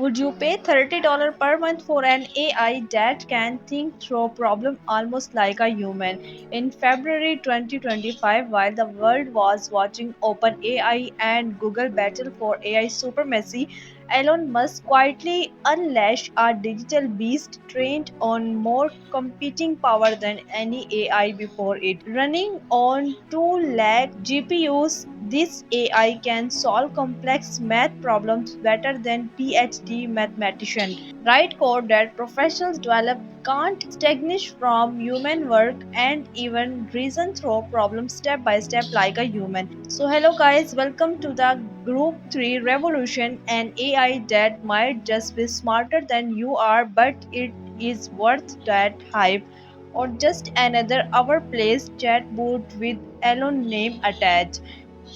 Would you pay $30 per month for an AI that can think through problem almost like a human? In February 2025, while the world was watching OpenAI and Google battle for AI supremacy, Elon Musk quietly unleashed a digital beast trained on more computing power than any AI before it. Running on 2 lakh GPUs, this AI can solve complex math problems better than PhD mathematicians. Write code that professionals develop can't distinguish from human work and even reason through problems step by step like a human. So hello guys, welcome to the Group 3 Revolution, an AI that might just be smarter than you are but it is worth that hype, or just another overplaced chatbot with Elon name attached.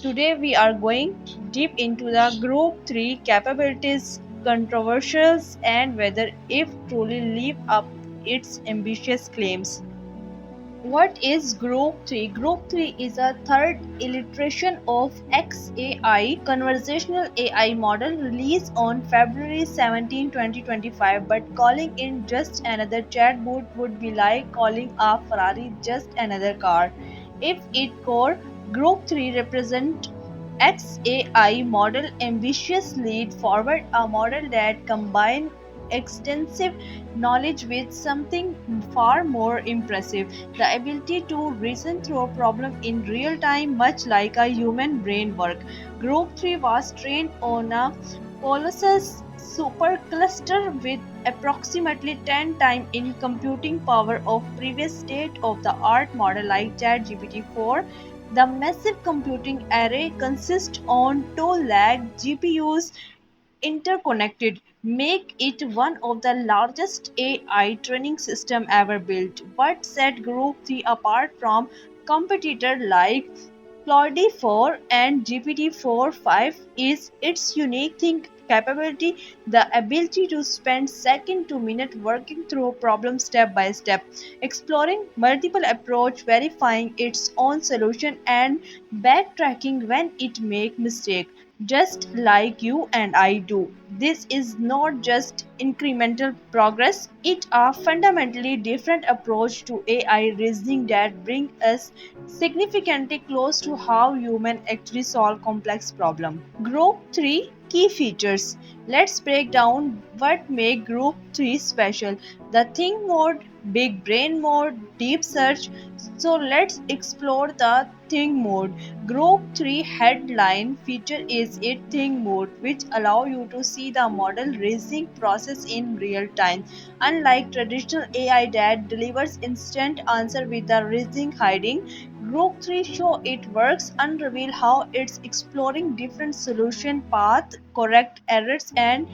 Today we are going deep into the Group 3 capabilities, controversials, and whether if truly live up its ambitious claims. What is Group 3? Group 3 is a third iteration of XAI conversational AI model released on February 17, 2025. But calling it just another chatbot would be like calling a Ferrari just another car. If it core, Group 3 represent XAI model ambitious lead forward, a model that combines extensive knowledge with something far more impressive, the ability to reason through a problem in real time, much like a human brain work. Group 3 was trained on a Colossus supercluster with approximately 10 times in computing power of previous state-of-the-art model like ChatGPT-4. The massive computing array consists on 2 lakh GPUs interconnected, make it one of the largest AI training system ever built. What set Group 3 apart from competitors like Claude 4 and GPT-4.5 is its unique think capability, the ability to spend second to minute working through a problem step by step, exploring multiple approach, verifying its own solution and backtracking when it make mistake, just like you and I do. This is not just incremental progress, it a fundamentally different approach to AI reasoning that bring us significantly close to how humans actually solve complex problems. Group 3 key features. Let's break down what make Group 3 special. The think mode, big brain mode, deep search. So let's explore the think mode. Group 3 headline feature is its think mode, which allow you to see the model reasoning process in real time. Unlike traditional AI that delivers instant answer with the reasoning hiding, Group 3 show it works and reveal how it's exploring different solution paths, correct errors and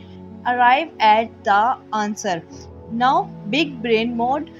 arrive at the answer. Now, big brain mode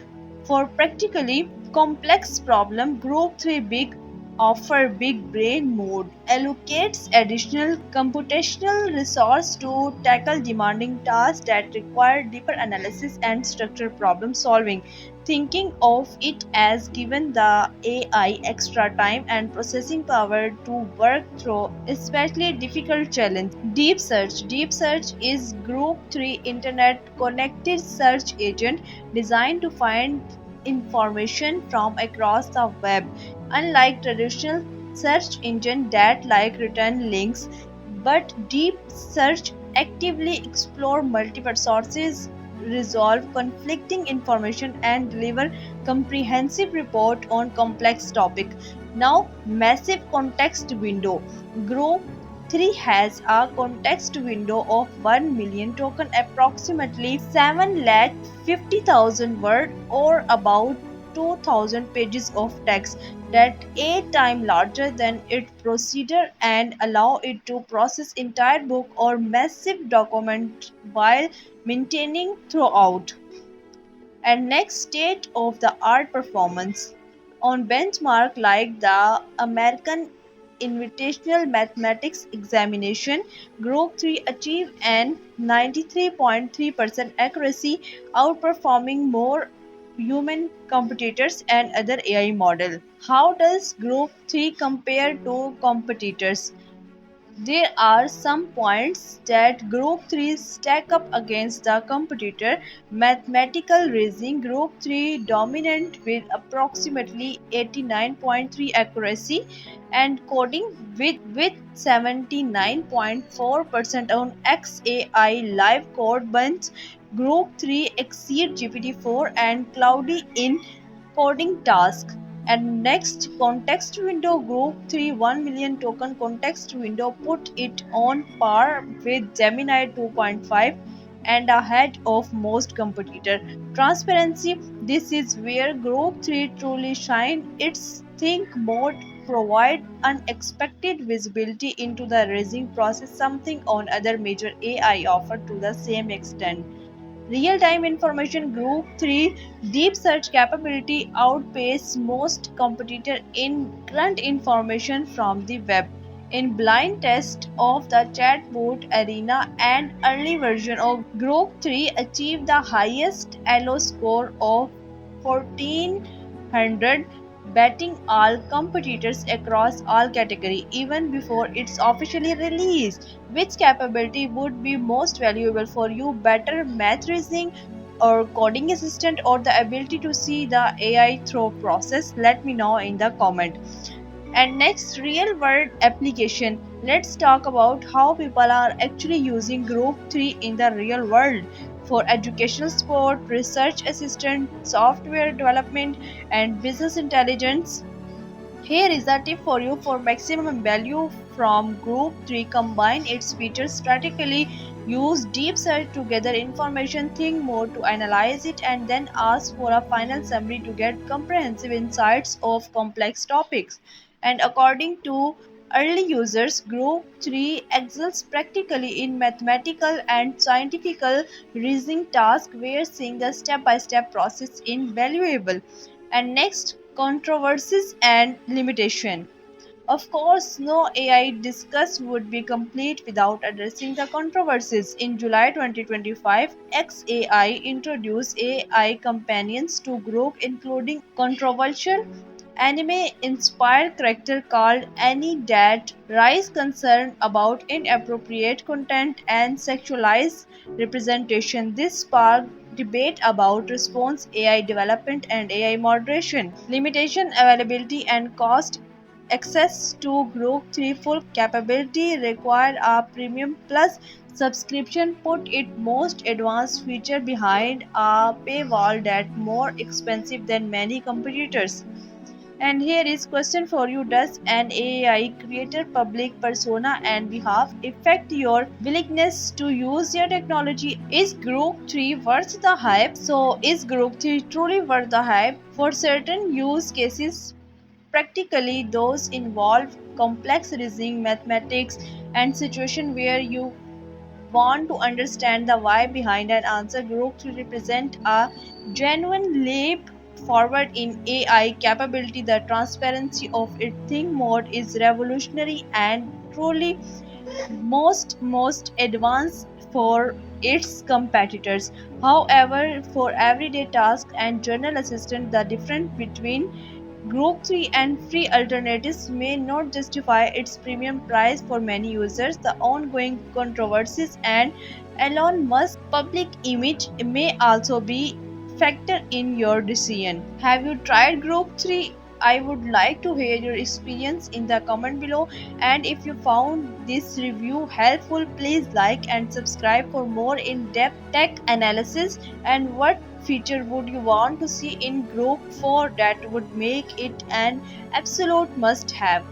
for practically complex problem, Group 3 Big offer big brain mode allocates additional computational resource to tackle demanding tasks that require deeper analysis and structured problem solving. Thinking of it as given the AI extra time and processing power to work through especially difficult challenge. Deep search. Deep search is Group 3 internet connected search agent designed to find information from across the web. Unlike traditional search engine that like return links, but deep search actively explore multiple sources, resolve conflicting information and deliver comprehensive report on complex topic. Now, massive context window. Group 3 has a context window of 1 million token, approximately 7 lakh 50,000 word or about 2000 pages of text, that 8 times larger than its procedure and allow it to process entire book or massive document while maintaining throughout. And next, state of the art performance. On benchmark like the American Invitational Mathematics Examination, Group 3 achieved an 93.3% accuracy, outperforming more human competitors and other AI model. How does Group 3 compare to competitors? There are some points that Group 3 stack up against the competitor. Mathematical reasoning Group 3 dominant with approximately 89.3 accuracy, and coding with 79.4% on XAI Live Code Bunch. Group 3 exceed GPT-4 and Cloudy in coding task. And next, context window Group 3 1 million token context window put it on par with Gemini 2.5 and ahead of most competitor. Transparency, this is where Group 3 truly shine. Its think mode provide unexpected visibility into the raising process, something on other major AI offer to the same extent. Real-time information Group 3 deep search capability outpaces most competitors in current information from the web. In blind test of the chatbot arena, an early version of Group 3 achieved the highest Elo score of 1400, beating all competitors across all categories even before it's officially released. Which capability would be most valuable for you? Better math reasoning or coding assistant or the ability to see the AI through process? Let me know in the comment. And next, real world application. Let's talk about how people are actually using Group 3 in the real world for educational support, research assistant, software development, and business intelligence. Here is a tip for you for maximum value from Group 3. Combine its features strategically. Use deep search to gather information, think more to analyze it, and then ask for a final summary to get comprehensive insights of complex topics. And according to early users, Group 3 excels practically in mathematical and scientific reasoning tasks where seeing the step by step process invaluable. And next, controversies and limitation. Of course, no AI discuss would be complete without addressing the controversies. In July 2025, XAI introduced AI companions to group, including controversial anime-inspired character called Annie that raised concern about inappropriate content and sexualized representation. This sparked debate about response AI development and AI moderation, limitation, availability, and cost. Access to Group 3 full capability required a premium plus subscription, put its most advanced feature behind a paywall that more expensive than many competitors. And here is question for you: does an AI creator public persona and behalf affect your willingness to use your technology? Is Group 3 worth the hype? So is Group 3 truly worth the hype? For certain use cases, practically those involve complex reasoning, mathematics, and situation where you want to understand the why behind an answer, Group 3 represent a genuine leap forward in AI capability. The transparency of its think mode is revolutionary and truly most advanced for its competitors. However, for everyday tasks and journal assistant, the difference between Group 3 and free alternatives may not justify its premium price for many users. The ongoing controversies and Elon Musk's public image may also be factor in your decision. Have you tried Group 3? I would like to hear your experience in the comment below, and if you found this review helpful, please like and subscribe for more in-depth tech analysis. And what feature would you want to see in Group 4 that would make it an absolute must have?